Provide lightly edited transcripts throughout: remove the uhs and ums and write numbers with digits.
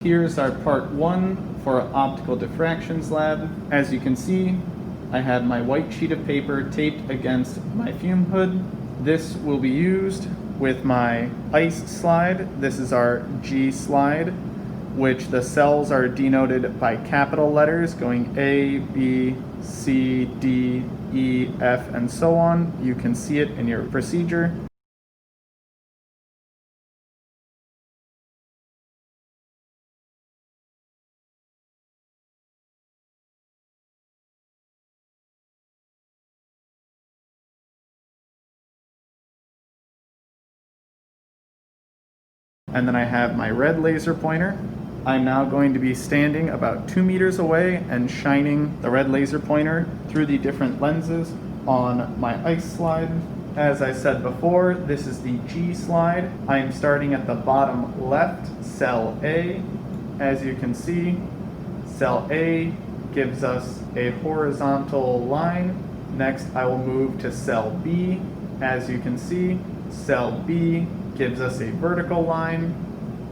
Here's our part 1 for optical diffractions lab. As you can see, I have my white sheet of paper taped against my fume hood. This will be used with my ice slide. This is our G slide, which the cells are denoted by capital letters going A, B, C, D, E, F, and so on. You can see it in your procedure. And then I have my red laser pointer. I'm now going to be standing about 2 meters away and shining the red laser pointer through the different lenses on my ice slide. As I said before, this is the G slide. I am starting at the bottom left, cell A. As you can see, cell A gives us a horizontal line. Next, I will move to cell B. As you can see, cell B gives us a vertical line.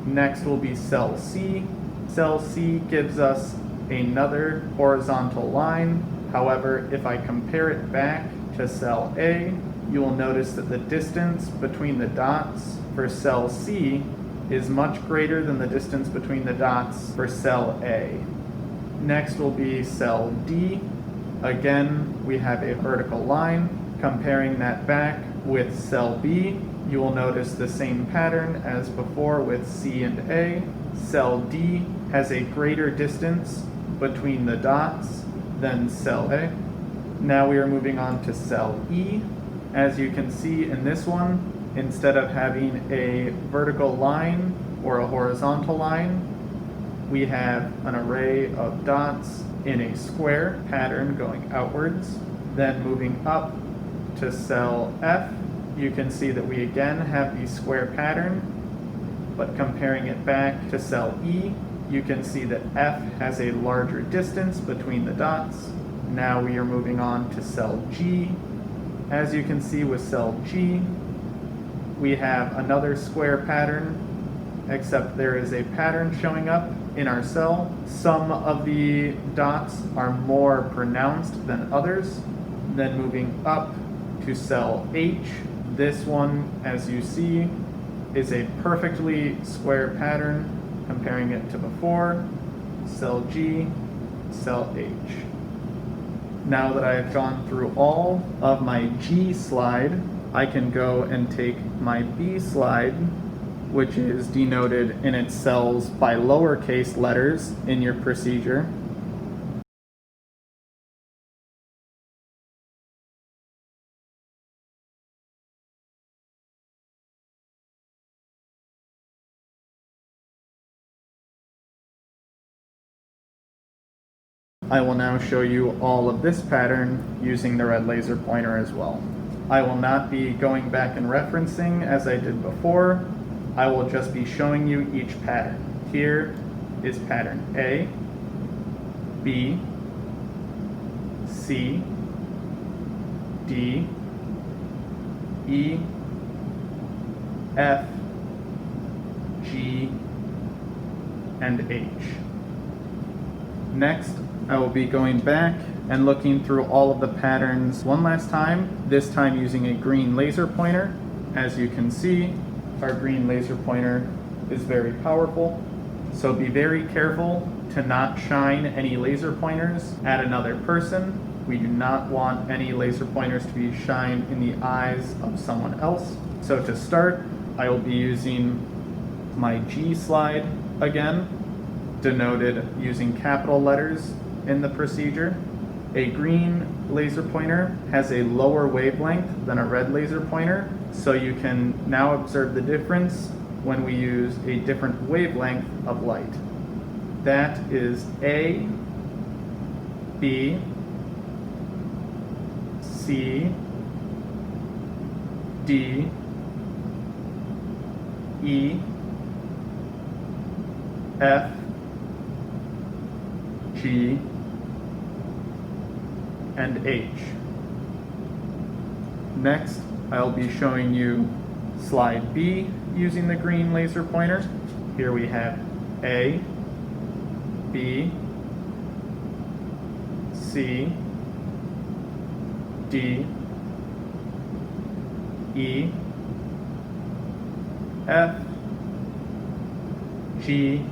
Next will be cell C. Cell C gives us another horizontal line. However, if I compare it back to cell A, you will notice that the distance between the dots for cell C is much greater than the distance between the dots for cell A. Next will be cell D. Again, we have a vertical line. Comparing that back with cell B, you will notice the same pattern as before with C and A. Cell D has a greater distance between the dots than cell A. Now we are moving on to cell E. As you can see in this one, instead of having a vertical line or a horizontal line, we have an array of dots in a square pattern going outwards. Then moving up to cell F, you can see that we again have the square pattern, but comparing it back to cell E, you can see that F has a larger distance between the dots. Now we are moving on to cell G. As you can see with cell G, we have another square pattern, except there is a pattern showing up in our cell. Some of the dots are more pronounced than others. Then moving up to cell H, this one, as you see, is a perfectly square pattern. Comparing it to before, cell G, cell H. Now that I have gone through all of my G slide, I can go and take my B slide, which is denoted in its cells by lowercase letters in your procedure. I will now show you all of this pattern using the red laser pointer as well. I will not be going back and referencing as I did before. I will just be showing you each pattern. Here is pattern A, B, C, D, E, F, G, and H. Next, I will be going back and looking through all of the patterns one last time, this time using a green laser pointer. As you can see, our green laser pointer is very powerful, so be very careful to not shine any laser pointers at another person. We do not want any laser pointers to be shined in the eyes of someone else. So to start, I will be using my G slide again, denoted using capital letters in the procedure. A green laser pointer has a lower wavelength than a red laser pointer, so you can now observe the difference when we use a different wavelength of light. That is A, B, C, D, E, F, G, and H. Next, I'll be showing you slide B using the green laser pointer. Here we have A, B, C, D, E, F, G,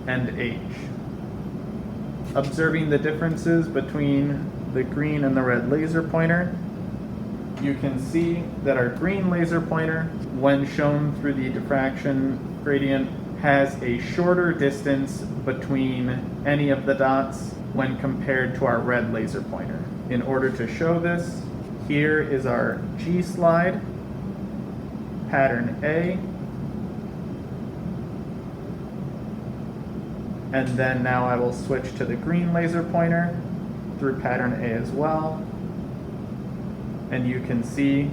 and H. Observing the differences between the green and the red laser pointer, you can see that our green laser pointer, when shown through the diffraction gradient, has a shorter distance between any of the dots when compared to our red laser pointer. In order to show this, here is our G slide, pattern A, and then now I will switch to the green laser pointer through pattern A as well, and you can see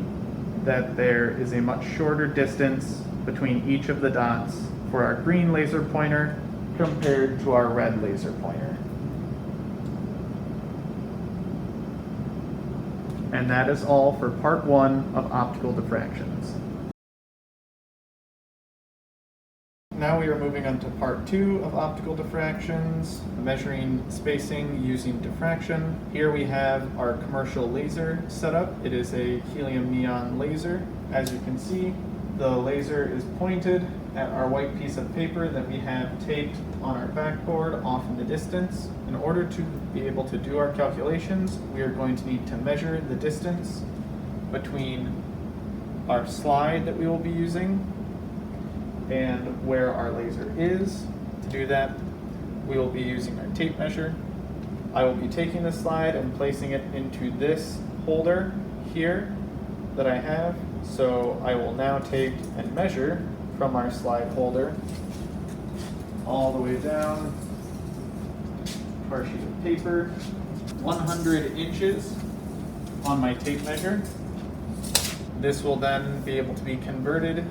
that there is a much shorter distance between each of the dots for our green laser pointer compared to our red laser pointer. And that is all for part 1 of optical diffractions. Now we are moving on to part 2 of optical diffractions, measuring spacing using diffraction. Here we have our commercial laser setup. It is a helium neon laser. As you can see, the laser is pointed at our white piece of paper that we have taped on our backboard off in the distance. In order to be able to do our calculations, we are going to need to measure the distance between our slide that we will be using and where our laser is. To do that, we will be using our tape measure. I will be taking the slide and placing it into this holder here that I have. So I will now take and measure from our slide holder all the way down to our sheet of paper, 100 inches on my tape measure. This will then be able to be converted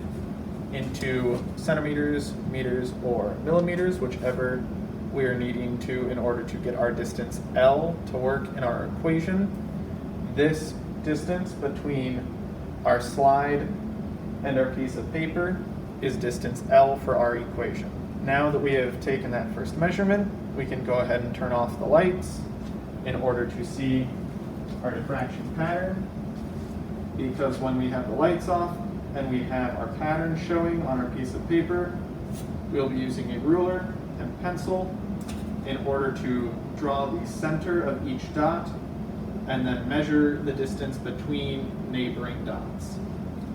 into centimeters, meters, or millimeters, whichever we are needing to in order to get our distance L to work in our equation. This distance between our slide and our piece of paper is distance L for our equation. Now that we have taken that first measurement, we can go ahead and turn off the lights in order to see our diffraction pattern, because when we have the lights off and we have our pattern showing on our piece of paper, we'll be using a ruler and pencil in order to draw the center of each dot and then measure the distance between neighboring dots.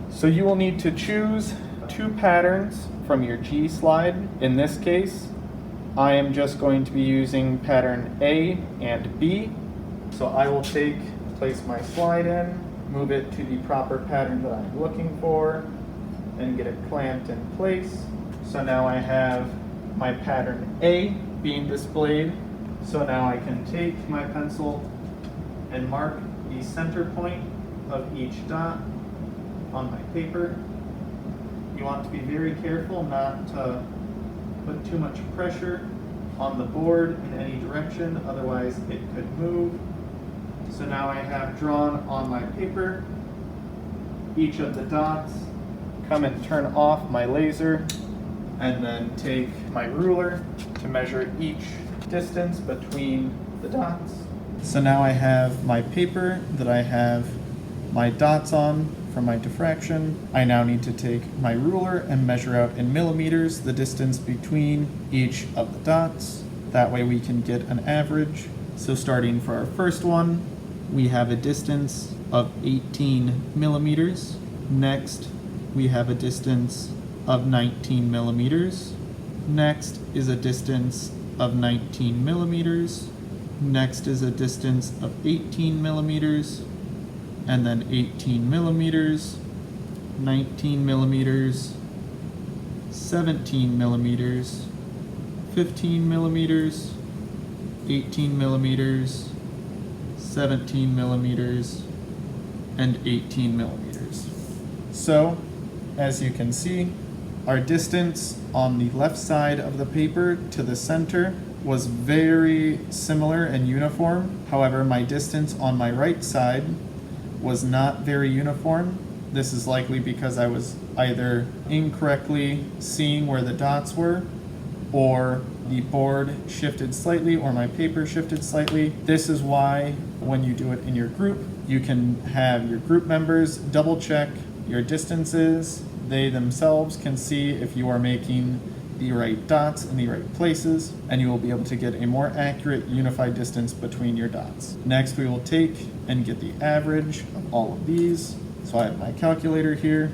So you will need to choose 2 patterns from your G slide. In this case, I am just going to be using pattern A and B. So I will place my slide in, move it to the proper pattern that I'm looking for, and get it clamped in place. So now I have my pattern A being displayed. So now I can take my pencil and mark the center point of each dot on my paper. You want to be very careful not to put too much pressure on the board in any direction, otherwise it could move. So now I have drawn on my paper each of the dots. Come and turn off my laser and then take my ruler to measure each distance between the dots. So now I have my paper that I have my dots on from my diffraction. I now need to take my ruler and measure out in millimeters the distance between each of the dots. That way we can get an average. So starting for our first one, we have a distance of 18 millimeters. Next, we have a distance of 19 millimeters. Next is a distance of 19 millimeters. Next is a distance of 18 millimeters, and then 18 millimeters, 19 millimeters, 17 millimeters, 15 millimeters, 18 millimeters, 17 millimeters, and 18 millimeters. So, as you can see, our distance on the left side of the paper to the center was very similar and uniform. However, my distance on my right side was not very uniform. This is likely because I was either incorrectly seeing where the dots were, or the board shifted slightly or my paper shifted slightly. This is why when you do it in your group, you can have your group members double check your distances. They themselves can see if you are making the right dots in the right places, and you will be able to get a more accurate unified distance between your dots. Next, we will take and get the average of all of these. So I have my calculator here.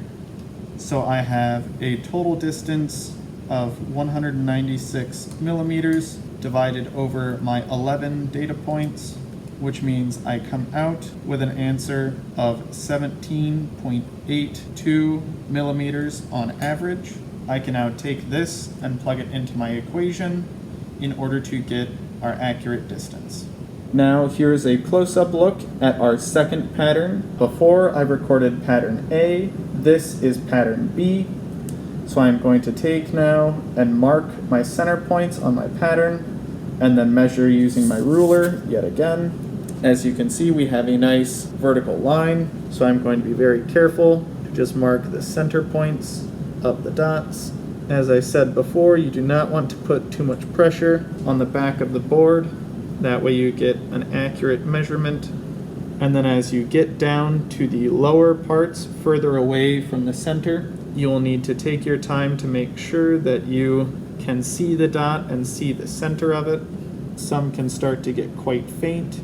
So I have a total distance of 196 millimeters divided over my 11 data points, which means I come out with an answer of 17.82 millimeters on average. I can now take this and plug it into my equation in order to get our accurate distance. Now here's a close-up look at our second pattern. Before I recorded pattern A, this is pattern B. So I'm going to take now and mark my center points on my pattern and then measure using my ruler yet again. As you can see, we have a nice vertical line, so I'm going to be very careful to just mark the center points of the dots. As I said before, you do not want to put too much pressure on the back of the board. That way you get an accurate measurement. And then as you get down to the lower parts further away from the center, you will need to take your time to make sure that you can see the dot and see the center of it. Some can start to get quite faint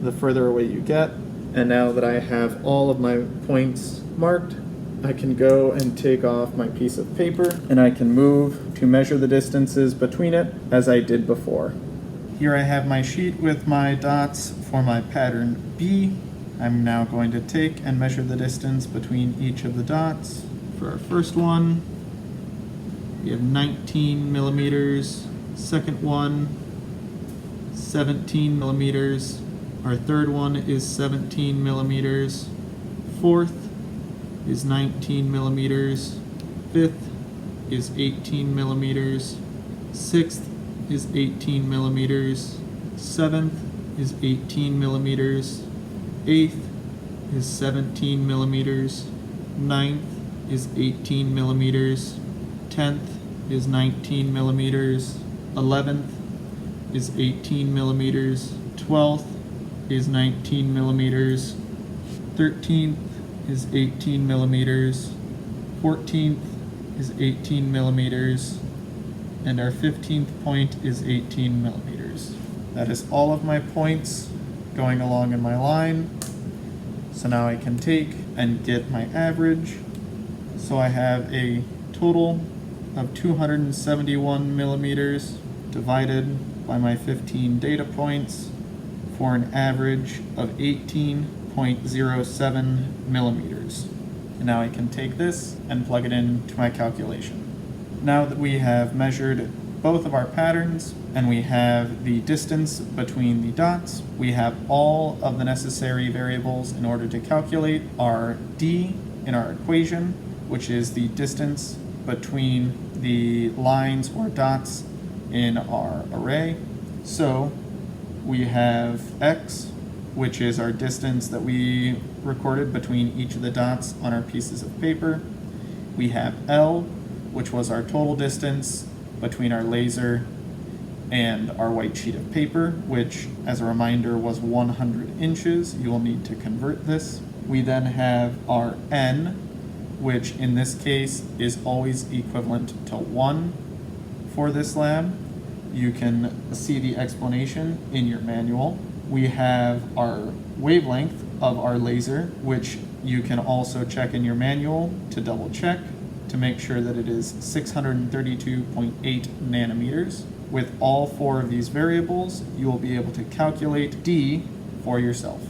the further away you get. And now that I have all of my points marked, I can go and take off my piece of paper and I can move to measure the distances between it as I did before. Here I have my sheet with my dots for my pattern B. I'm now going to take and measure the distance between each of the dots. For our first one, we have 19 millimeters. Second one, 17 millimeters. Our third one is 17 millimeters. Fourth is 19 millimeters. Fifth is 18 millimeters. Sixth is 18 millimeters. Seventh is 18 millimeters. Eighth is 17 millimeters. Ninth is 18 millimeters. 10th is 19 millimeters. 11th is 18 millimeters. 12th is 19 millimeters. 13th is 18 millimeters. 14th is 18 millimeters. And our 15th point is 18 millimeters. That is all of my points going along in my line. So now I can take and get my average. So I have a total of 271 millimeters divided by my 15 data points for an average of 18.07 millimeters. And now I can take this and plug it into my calculation. Now that we have measured both of our patterns and we have the distance between the dots, we have all of the necessary variables in order to calculate our D in our equation, which is the distance between the lines or dots in our array. So we have X, which is our distance that we recorded between each of the dots on our pieces of paper. We have L, which was our total distance between our laser and our white sheet of paper, which, as a reminder, was 100 inches. You will need to convert this. We then have our N, which in this case is always equivalent to 1 for this lab. You can see the explanation in your manual. We have our wavelength of our laser, which you can also check in your manual to double check to make sure that it is 632.8 nanometers. With all four of these variables, you will be able to calculate D for yourself.